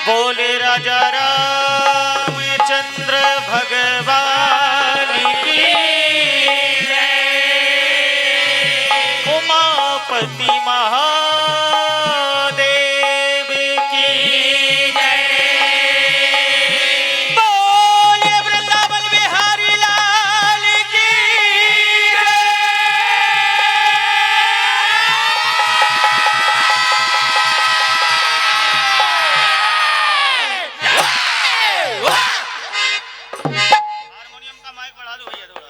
बोले राजा रामचंद्र भगवान की जय। उमापति महादेव की जय। बोले वृंदावन बिहारी लाल की हारमोनियम का माइक बढ़ा दो भैया थोड़ा।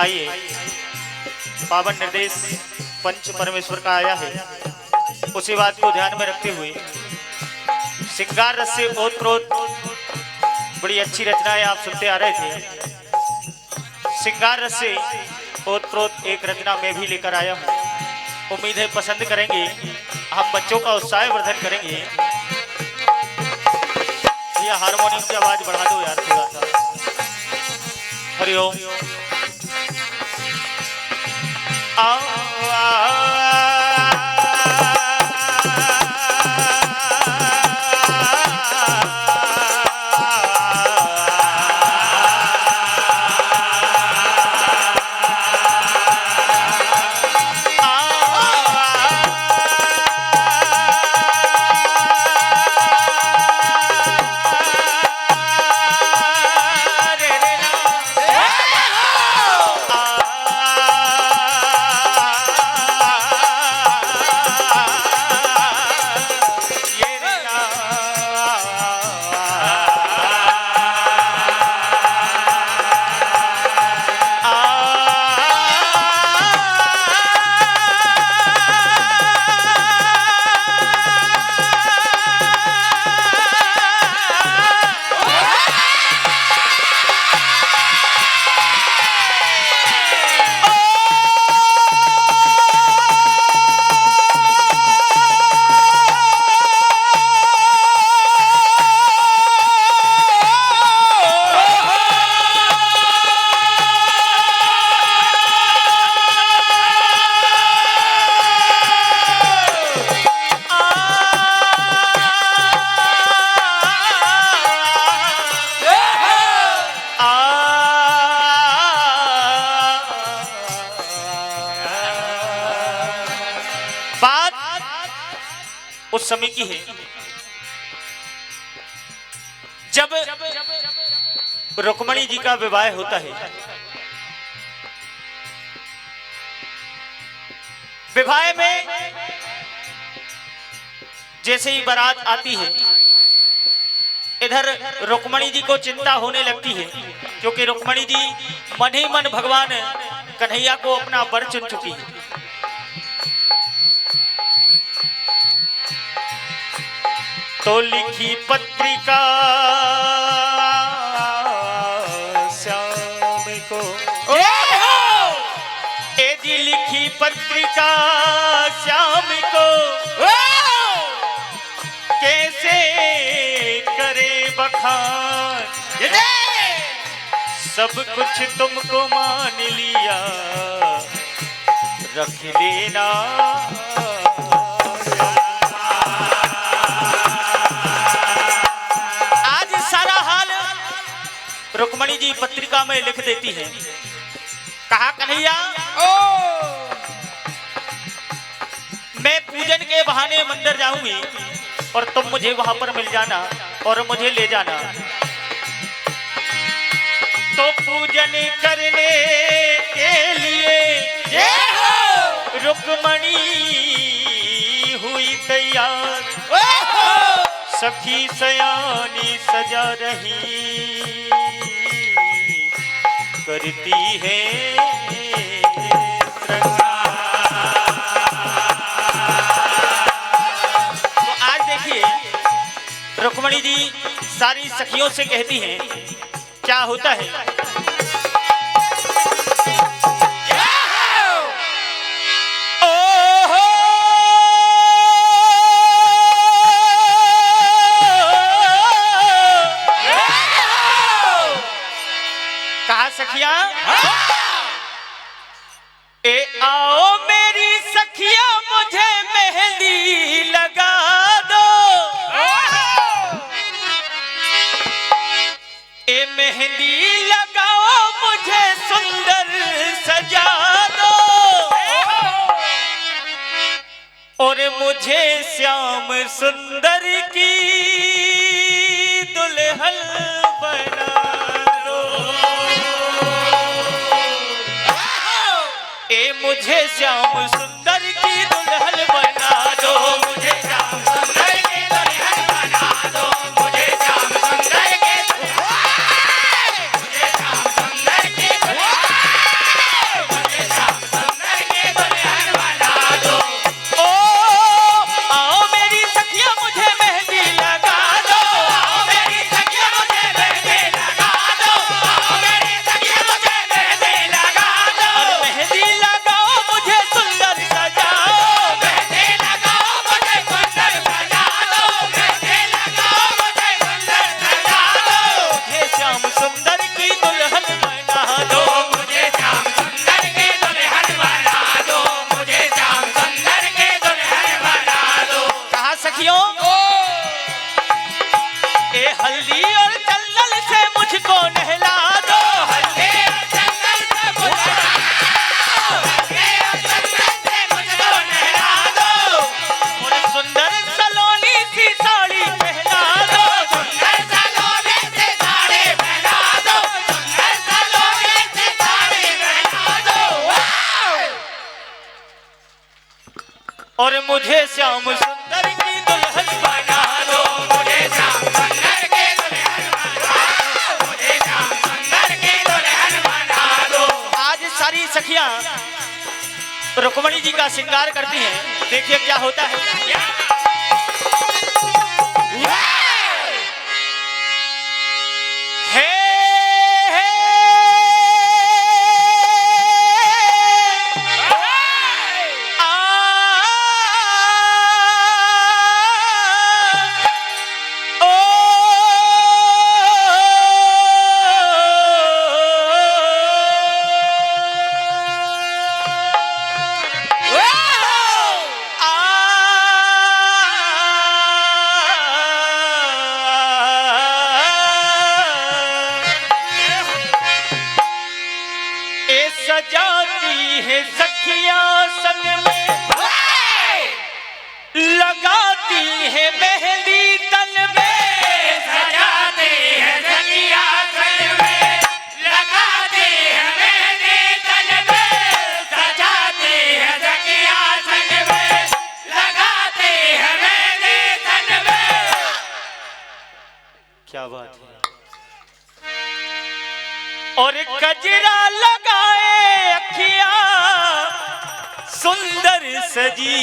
आइए, पावन निर्देश पंच परमेश्वर का आया है, उसी बात को ध्यान में रखते हुए श्रृंगार रस से ओतप्रोत बड़ी अच्छी रचनाएं आप सुनते आ रहे थे। श्रृंगार रस से ओतप्रोत एक रचना मैं भी लेकर आया हूँ। उम्मीद है पसंद करेंगे, हम बच्चों का उत्साह वर्धन करेंगे। ये हारमोनियम की आवाज बढ़ा दो यार थोड़ा सा। हरिओम। उस समय की है जब रुक्मणी जी का विवाह होता है। विवाह में जैसे ही बारात आती है, इधर रुक्मणी जी को चिंता होने लगती है, क्योंकि रुक्मणी जी मन ही मन भगवान कन्हैया को अपना वर चुन चुकी है। तो लिखी पत्रिका श्याम को, ए जी लिखी पत्रिका श्याम को, कैसे करे बखान, सब कुछ तुमको मान लिया, रख लेना। रुक्मणी जी पत्रिका में लिख देती है, कहा कन्हैया मैं पूजन के बहाने मंदिर जाऊंगी और तुम मुझे वहां पर मिल जाना और मुझे ले जाना। तो पूजन करने के लिए रुक्मणी हुई तैयार, सखी सयानी सजा रही, करती है तो आज देखिए रुक्मणी जी सारी सखियों से कहती हैं, क्या होता है? कहा सखिया, ए आओ मेरी सखिया मुझे मेहंदी लगा दो, ए मेहंदी लगाओ मुझे सुंदर सजा दो, और मुझे श्याम सुंदर की दुल्हन बना दो, ए मुझे श्याम सुंदर की दुल्हन बना दो, मुझे श्याम सुंदर की दुल्हन बना दो, मुझे श्याम सुंदर की मुझे श्याम सुंदर की मुझे श्याम सुंदर की दुल्हन बना दो। ओ आओ मेरी सखिया मुझे मेहंदी लगा दो, आओ मेरी सखिया मुझे मेहंदी लगा दो, आओ मेरी सखिया मुझे मेहंदी लगा दो, मेहंदी लगाओ मुझे सुंदर सजाओ, मेहंदी लगाओ मुझे सुंदर सजा दो, मेहंदी लगाओ मुझे सुंदर सजा दो, मुझे श्याम सुंदर की दुल्हन बना दो, मुझे श्याम सुंदर की दुल्हन बना दो, मुझे श्याम सुंदर की दुल्हन बना दो। कहा सखियों, ए हल्दी और चंदन से मुझको नहला दो, हल्दी और चंदन से मुझको नहला दो, और सुंदर सलोनी सी साड़ी पहना दो, सुंदर सलोनी सी साड़ी पहना दो, सुंदर सलोनी सी साड़ी पहना दो, और मुझे श्याम सुंदर की दुल्हन बना दो, मुझे श्याम सुंदर की दुल्हन बना दो, मुझे श्याम सुंदर की दुल्हन बना दो। आज सारी सखियां रुक्मणी जी का श्रृंगार करती हैं। देखिए क्या होता है। हे सजाती है सखियां संग में, लगाती है मेहंदी तन में, सजाती है सखियां संग में, लगाती है मेहंदी तन में, सजाती है सखियां संग में, लगाती है मेहंदी तन में। क्या बात है। और कजरा लगाए अखियां सुंदर सजी,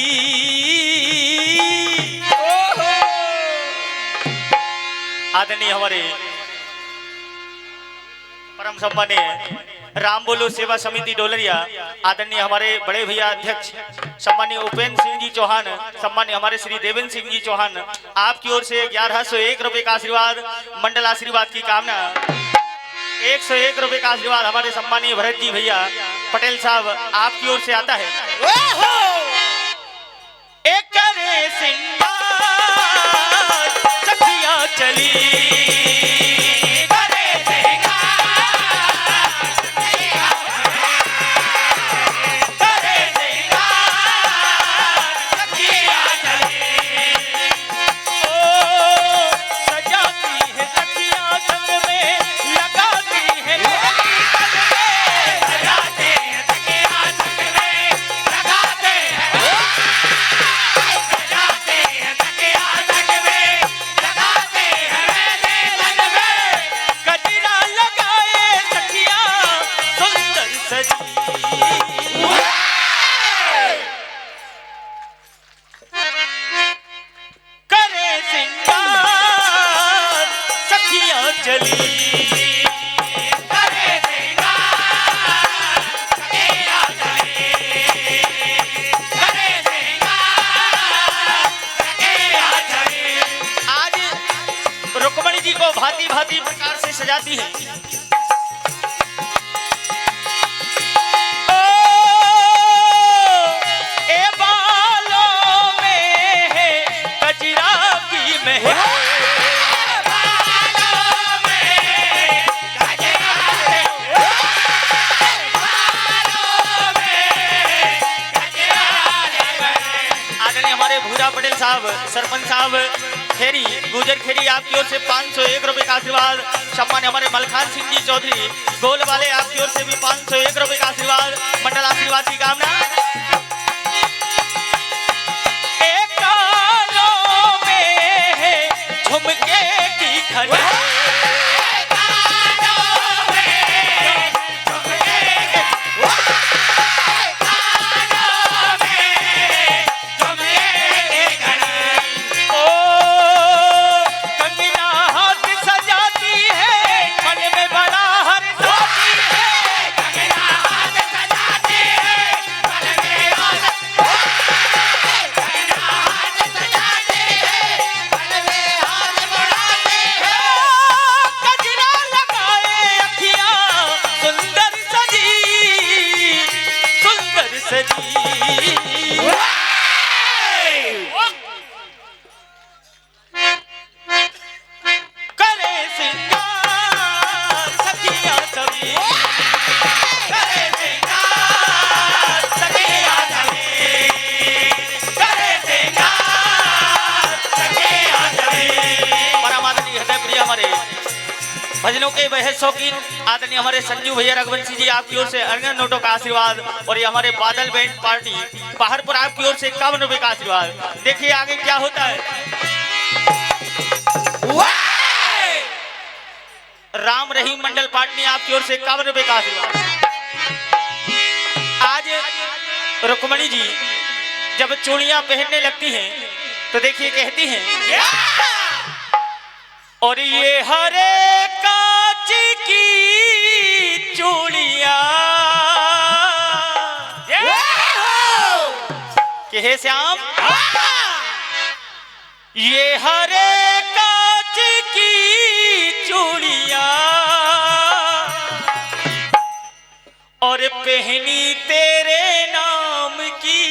आदरणीय हमारे परम सम्मानीय राम बोलो सेवा समिति डोलरिया, आदरणीय हमारे बड़े भैया अध्यक्ष सम्मानीय उपेंद्र सिंह जी चौहान, सम्मानीय हमारे श्री देवेंद्र सिंह जी चौहान, आपकी ओर से 1101 रुपए का आशीर्वाद, मंडल आशीर्वाद की कामना। 101 रुपए का आशीर्वाद हमारे सम्मानीय भरत जी भैया पटेल साहब आपकी ओर से आता है। एक करे सिंगार सखियां चली, चली। आज रुक्मणी जी को भांति भांति प्रकार से सजाती है। पटेल साहब, सरपंच साहब खेरी, गुजर खेरी, आपकी ओर से 501 रुपए का आशीर्वाद। सम्मान्य हमारे मलखान सिंह जी चौधरी गोल वाले, आपकी ओर से भी 501 रुपए का आशीर्वाद। मंडल आशीर्वाद की कामना। एक कानों में है झुमके की खड़ी, भजनों के वह शौकीन आदरणीय हमारे संजू भैया रघुवंशी जी, आपकी ओर से 11 नोटों का आशीर्वाद। और ये हमारे बादल बैंड पार्टी बाहरपुर, आपकी ओर से 51 रुपए का आशीर्वाद। देखिए आगे क्या होता है। राम रहीम मंडल पाटनी, आपकी ओर से 51 रुपए का आशीर्वाद। आज रुक्मणी जी जब चूड़ियां पहनने लगती हैं तो देखिए कहती हैं, और ये हरे कांच की चूड़ियां के हे श्याम, ये हरे कांच की चूड़ियां और पहनी तेरे नाम की,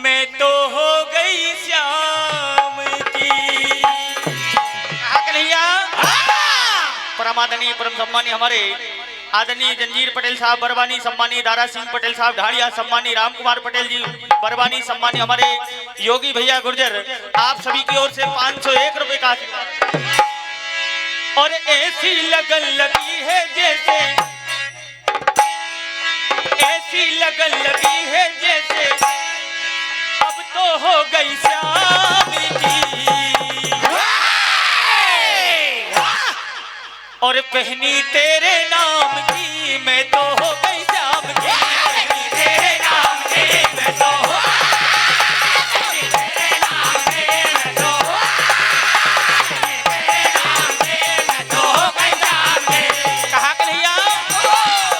मैं तो हो गई श्याम की। परमादरणीय परम सम्मानी हमारे आदरणीय जंजीर पटेल साहब बरवानी, सम्मानी दारा सिंह पटेल साहब ढाड़िया, सम्मानी राम कुमार पटेल जी बरवानी, सम्मानी हमारे योगी भैया गुर्जर, आप सभी की ओर से 501 रुपए का आशीर्वाद। और ऐसी लगन लगी है जैसे, ऐसी लगन लगी है जैसे अब तो हो गई श्याम की, और पहनी तेरे नाम की, मैं तो हो गई श्याम की, पहनी तेरे नाम की, मैं तो हो, तेरे नाम की, मैं तो हो, तेरे नाम की, मैं तो हो गई श्याम की। कहा कन्हैया,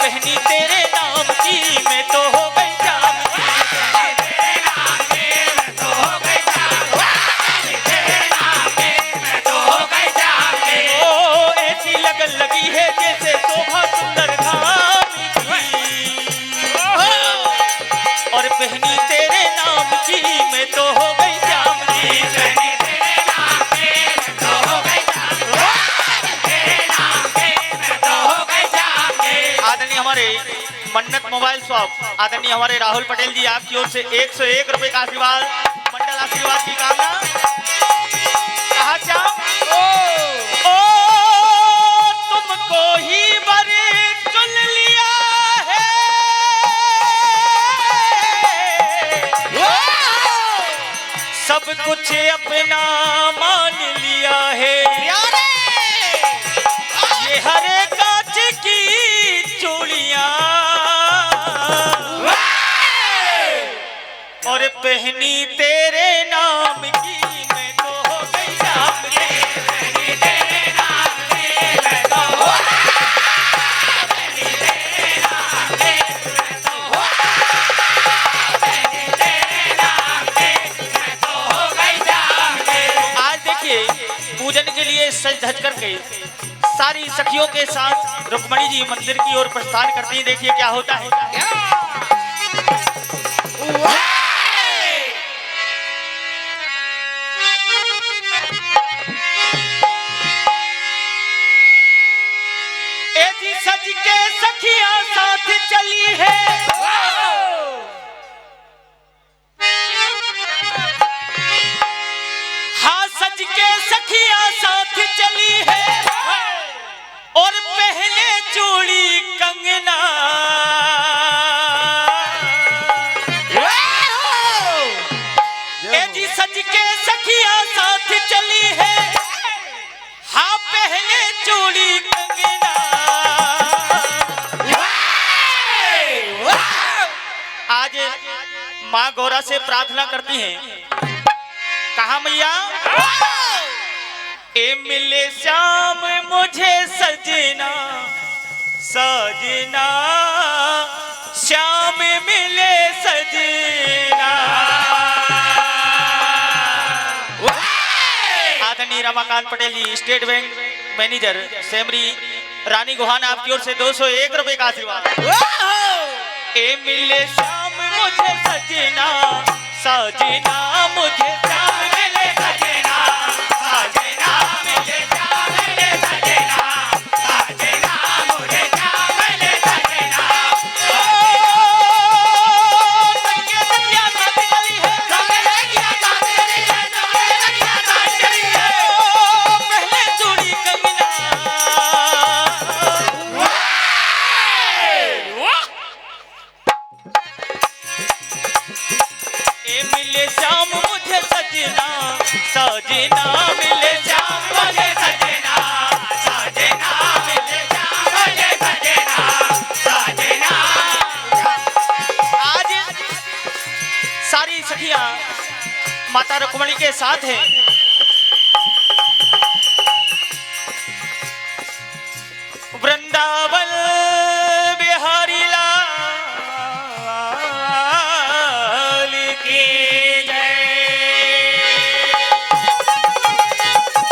पहनी तेरे नाम की, मैं तो हो गई श्याम की, तेरे नाम की, मैं तो हो गई श्याम की, तेरे नाम की, मैं तो हो गई श्याम की। ओ ऐसी लगन लगी है जैसे शोभा सुंदर धाम की, और पहनी तेरे नाम की, मैं तो हो गई श्याम की, पहनी तेरे नाम की, मैं तो हो गई श्याम की, तेरे नाम की, मैं तो हो गई श्याम की। आदरणीय हमारे मन्नत मोबाइल शॉप, आदरणीय हमारे राहुल पटेल जी, आपकी ओर से 101 रुपए का आशीर्वाद। मंडल आशीर्वाद की कामना। कहा श्याम, तुमको ही बरे चुन लिया है, सब कुछ अपना मान लिया है, ये हरे कांच की चूड़ियां और पहनी तेरे नाम की, मैं तो हो गई श्याम की। सज धज करके सारी सखियों के साथ रुक्मणी जी मंदिर की ओर प्रस्थान करती हैं। देखिए क्या होता है। ए जी सज के सखियां साथ चली है, सज के सखियां साथ चली है और पहले चूड़ी कंगना। ए जी सज के सखियां साथ चली है, हाँ पहले चूड़ी कंगना। आज माँ गौरा से प्रार्थना करती हैं, कहा मैया ए मिले श्याम मुझे सजना, सजना श्याम मिले सजना। आदरणीय रमाकांत पटेल जी, स्टेट बैंक मैनेजर सेमरी रानी गुहान, आपकी ओर से 201 रुपए का आशीर्वाद। ए मिले श्याम मुझे सजना, सजना मुझे श्याम मिले सजना, सजना मुझे श्याम मिले सजना, सजना मुझे श्याम मिले सजना। सखिया सखिया साथ चली है, सखिया साथ चली है, सखिया साथ चली है, पहले चूड़ी कंगना। मिले श्याम मुझे सजना, सजना मिले श्याम मुझे सजना, सजना मिले श्याम मुझे सजना, सजना। आज सारी सखियां माता रुक्मणी के साथ हैं। वृंदावन